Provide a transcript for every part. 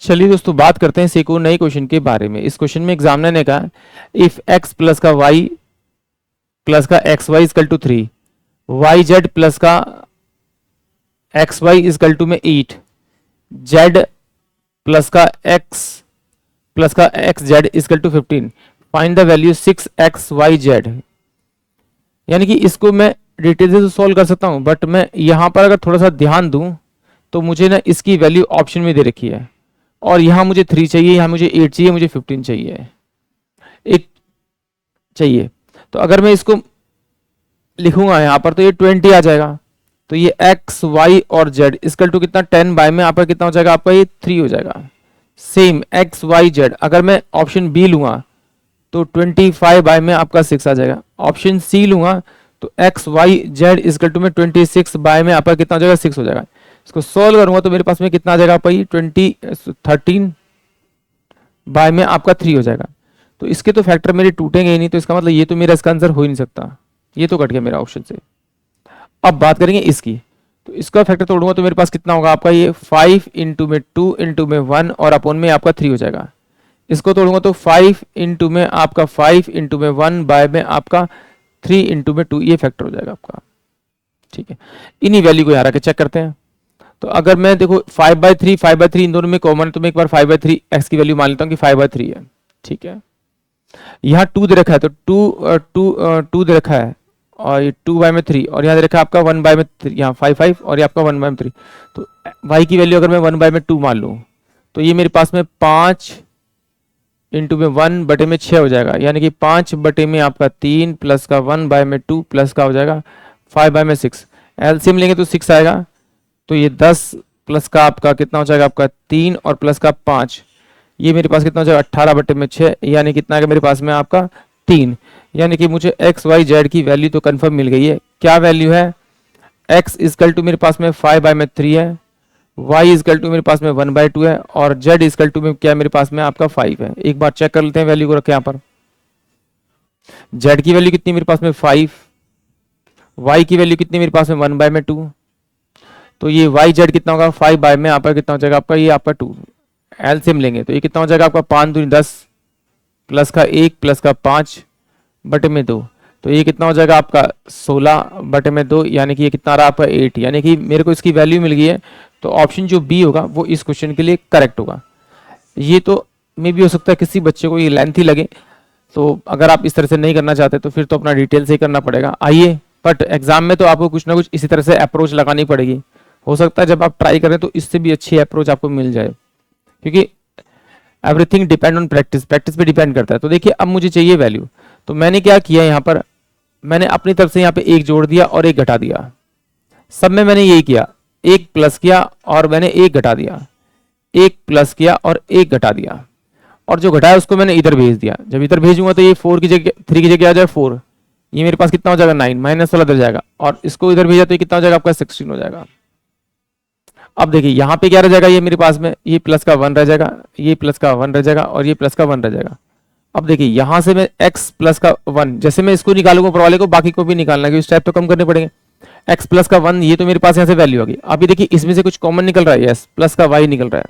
चलिए दोस्तों, बात करते हैं एक और नए क्वेश्चन के बारे में। इस क्वेश्चन में एग्जामिनर ने कहा इफ x प्लस का y प्लस का x y is equal to 3, y z plus का एक्स वाई इजकल टू में 8, जेड प्लस का x z is equal to 15, find the value 6 x y z. यानी कि इसको मैं डिटेल से तो सॉल्व कर सकता हूं, बट मैं यहां पर अगर थोड़ा सा ध्यान दूं तो मुझे ना इसकी वैल्यू ऑप्शन में दे रखी है, और यहां मुझे 3 चाहिए, यहां मुझे 8 चाहिए, मुझे 15 चाहिए, एक चाहिए। तो अगर मैं इसको लिखूंगा यहां पर तो ये 20 आ जाएगा। तो ये एक्स वाई और जेड इसकल टू कितना 10 बाय में आपका कितना हो जाएगा, आपका ये 3 हो जाएगा। सेम एक्स वाई जेड अगर मैं ऑप्शन बी लूंगा तो 25 बाय में आपका 6 आ जाएगा। ऑप्शन सी लूंगा तो x y z is equal to में 26 बाय में आपका कितना हो जाएगा, 6 हो जाएगा। इसको सॉल्व करूंगा तो मेरे पास में कितना आ जाएगा, आपका ये 13 बाय में आपका 3 हो जाएगा। तो इसके तो फैक्टर मेरे टूटेंगे ही नहीं, तो इसका मतलब ये तो मेरा इसका आंसर हो ही नहीं सकता, ये तो कट गया मेरा ऑप्शन से। अब बात करेंगे इसकी, तो इसका फैक्टर तोड़ूंगा तो मेरे पास कितना होगा, आपका ये 5 इंटू में 2 इंटू में 1 और अपॉन में आपका 3 हो जाएगा। इसको तोड़ूंगा तो 5 इंटू में आपका 5 इंटू में 1 बाय में आपका 3 इंटू में 2, ये फैक्टर हो जाएगा आपका। ठीक है, इन्हीं वैल्यू को यहाँ रख के चेक करते हैं। तो अगर मैं देखो 5/3 इन दोनों में कॉमन है, तो मैं एक बार 5/3 एक्स की वैल्यू मान लेता हूँ कि 5/3 है। ठीक है, यहाँ 2 दे रखा है तो 2 दे रखा है, और ये 2/3, और यहाँ दे रखा है आपका 1/3, यहाँ 5 और ये आपका 1/3। तो y की वैल्यू अगर मैं 1/2 मान लूँ तो ये मेरे पास में 5 इंटू में 1/6 हो जाएगा, यानी कि 5/में आपका 3 प्लस का 1/2 प्लस का हो जाएगा 5/6। एलसीएम लेंगे तो 6 आएगा, तो ये 10 प्लस का आपका कितना हो जाएगा, आपका 3 और प्लस का 5, ये मेरे पास कितना हो जाएगा 18/6, यानी कितना आएगा मेरे पास में आपका 3। यानी कि मुझे एक्स वाई जेड की वैल्यू तो कंफर्म मिल गई है। क्या वैल्यू है, x इजकल टू मेरे पास में 5/3 है, y इजकल टू मेरे पास में 1/2 है, और z इजकल टू में क्या मेरे पास में आपका 5 है। एक बार चेक कर लेते हैं वैल्यू को रखे यहाँ पर। z की वैल्यू कितनी मेरे पास में 5, y की वैल्यू कितनी मेरे पास में 1/2, तो ये y z कितना होगा 5 बाय में आपका कितना हो जाएगा, आपका ये आपका 2। एलसीएम लेंगे तो ये कितना हो जाएगा आपका 5 दूनी 10 प्लस का 1 प्लस का 5/2, तो ये कितना हो जाएगा आपका 16/2, यानी कि ये कितना रहा आपका 8। यानी कि मेरे को इसकी वैल्यू मिल गई है, तो ऑप्शन जो बी होगा वो इस क्वेश्चन के लिए करेक्ट होगा। ये तो मे भी हो सकता है किसी बच्चे को ये लेंथी लगे, तो अगर आप इस तरह से नहीं करना चाहते तो फिर तो अपना डिटेल से ही करना पड़ेगा। आइए, बट एग्जाम में तो आपको कुछ ना कुछ इसी तरह से अप्रोच लगानी पड़ेगी। हो सकता है जब आप ट्राई करें तो इससे भी अच्छी अप्रोच आपको मिल जाए, क्योंकि everything depend on practice, practice पे डिपेंड करता है। तो देखिए अब मुझे चाहिए वैल्यू, तो मैंने क्या किया यहाँ पर, मैंने अपनी तरफ से यहाँ पे 1 जोड़ दिया और 1 घटा दिया। सब में मैंने यही किया, 1 प्लस किया और मैंने 1 घटा दिया, 1 प्लस किया और 1 घटा दिया, और जो घटाया उसको मैंने इधर भेज दिया। जब इधर भेजूंगा तो ये 4 की जगह 3 की जगह आ जाए 4, ये मेरे पास कितना हो जाएगा 9, माइनस वाला इधर जाएगा, और इसको इधर भेजा तो ये कितना हो जाएगा आपका 16 हो जाएगा। अब देखिए यहाँ पे क्या रह जाएगा, ये मेरे पास में ये प्लस का 1 रह जाएगा, ये प्लस का 1 रह जाएगा, और ये प्लस का 1 रह जाएगा। अब देखिए यहाँ से मैं x प्लस का 1, जैसे मैं इसको निकालूंगा ऊपर वाले को, बाकी को भी निकालना है, इस टाइप तो कम करने पड़ेंगे। x प्लस का 1, ये तो मेरे पास यहाँ से वैल्यू आ गई। अभी देखिए इसमें से कुछ कॉमन निकल रहा है, यस प्लस का y निकल रहा है,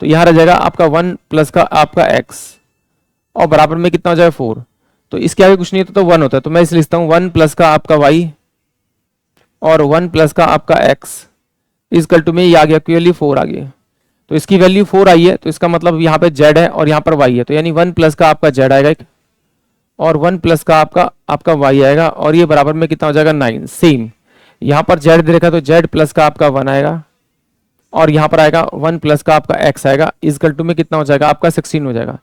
तो यहाँ रह जाएगा आपका 1 प्लस का आपका x, और बराबर में कितना हो जाएगा 4। तो इसके आगे कुछ नहीं होता तो 1 होता है, तो मैं इसे लिखता हूँ 1 प्लस का आपका y और 1 प्लस का आपका x इजकल टू में ये आ गया, क्लियरली 4 आ गया। तो इसकी वैल्यू 4 आई है, तो इसका मतलब यहाँ पे z है और यहाँ पर y है, तो यानी 1 प्लस का आपका z आएगा एक, और 1 प्लस का आपका y आएगा, और ये बराबर में कितना हो जाएगा 9। सेम यहाँ पर z दे रखा है तो z प्लस का आपका 1 आएगा, और यहाँ पर आएगा 1 प्लस का आपका x आएगा, इजकल टू में कितना हो जाएगा आपका 16 हो जाएगा।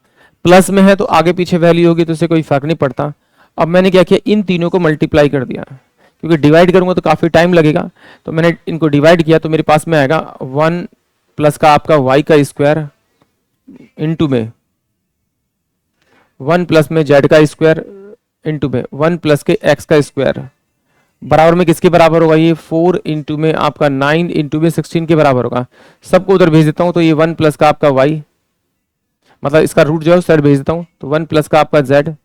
प्लस में है तो आगे पीछे वैल्यू होगी तो उससे कोई फर्क नहीं पड़ता। अब मैंने क्या किया, इन तीनों को मल्टीप्लाई कर दिया, क्योंकि डिवाइड करूंगा तो काफी टाइम लगेगा, तो मैंने इनको डिवाइड किया, तो मेरे पास में आएगा 1 प्लस का आपका y का स्क्वायर इंटू में 1 प्लस में z का स्क्वायर इंटू में 1 प्लस के x का स्क्वायर, बराबर में किसके बराबर होगा, ये 4 इंटू में आपका 9 इंटू में 16 के बराबर होगा। सबको उधर भेज देता हूं, तो ये 1 प्लस का आपका y, मतलब इसका रूट जो है उधर भेज देता हूं, तो 1 प्लस का आपका z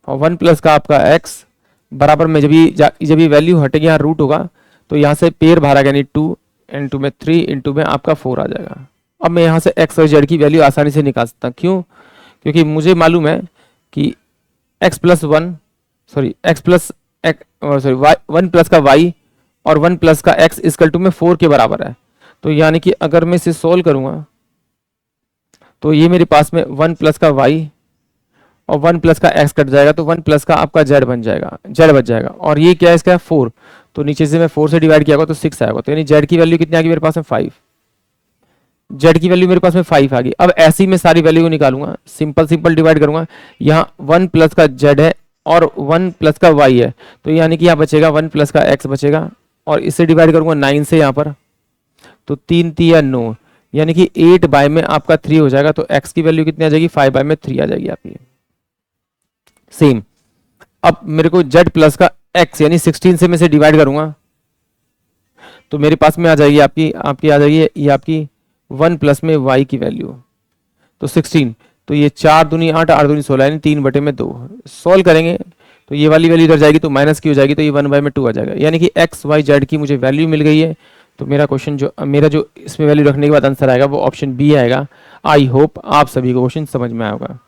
और 1 प्लस का आपका x बराबर में जब ये वैल्यू हटेगी, यहाँ रूट होगा, तो यहाँ से पेयर बाहर आ गया, यानी 2 इंटू में 3 इंटू में आपका 4 आ जाएगा। अब मैं यहाँ से एक्स वाई जेड की वैल्यू आसानी से निकाल सकता हूँ। क्यों? क्योंकि मुझे मालूम है कि x plus one, sorry x plus sorry y, one plus का वाई और वन प्लस का एक्स इक्वल टू में 4 के बराबर है। तो यानी कि अगर मैं इसे सोल्व करूंगा तो ये मेरे पास में वन प्लस का वाई और वन प्लस का एक्स कट जाएगा, तो वन प्लस का आपका जेड बन जाएगा, जेड बच जाएगा। और ये क्या है इसका 4, तो नीचे से मैं 4 से डिवाइड किया होगा तो 6 आएगा। तो यानी जेड की वैल्यू कितनी आ गई मेरे पास में 5, जेड की वैल्यू मेरे पास में 5 आ गई। अब ऐसी मैं सारी वैल्यू को निकालूंगा, सिंपल सिंपल डिवाइड करूंगा। यहाँ वन प्लस का जेड है और वन प्लस का वाई है, तो यानी कि यहाँ बचेगा वन प्लस का एक्स बचेगा, और इससे डिवाइड करूंगा 9 से यहाँ पर, तो 3 3 9, यानी कि 8 बाय में आपका 3 हो जाएगा। तो x की वैल्यू कितनी आ जाएगी 5 बाय में 3 आ जाएगी आपकी। सेम अब मेरे को z प्लस का x यानी 16 से मैं से डिवाइड करूंगा तो मेरे पास में आ जाएगी आपकी आ जाएगी ये आपकी 1 प्लस में y की वैल्यू, तो 16, तो ये 4 दूनी 8 8 दूनी 16 यानी 3/2। सॉल्व करेंगे तो ये वाली वैल्यू इधर जाएगी तो माइनस की हो जाएगी, तो ये 1/2 आ जाएगा, यानी कि x y z की मुझे वैल्यू मिल गई है। तो मेरा क्वेश्चन जो इसमें वैल्यू रखने के बाद आंसर आएगा वो ऑप्शन बी आएगा। आई होप आप सभी को क्वेश्चन समझ में आएगा।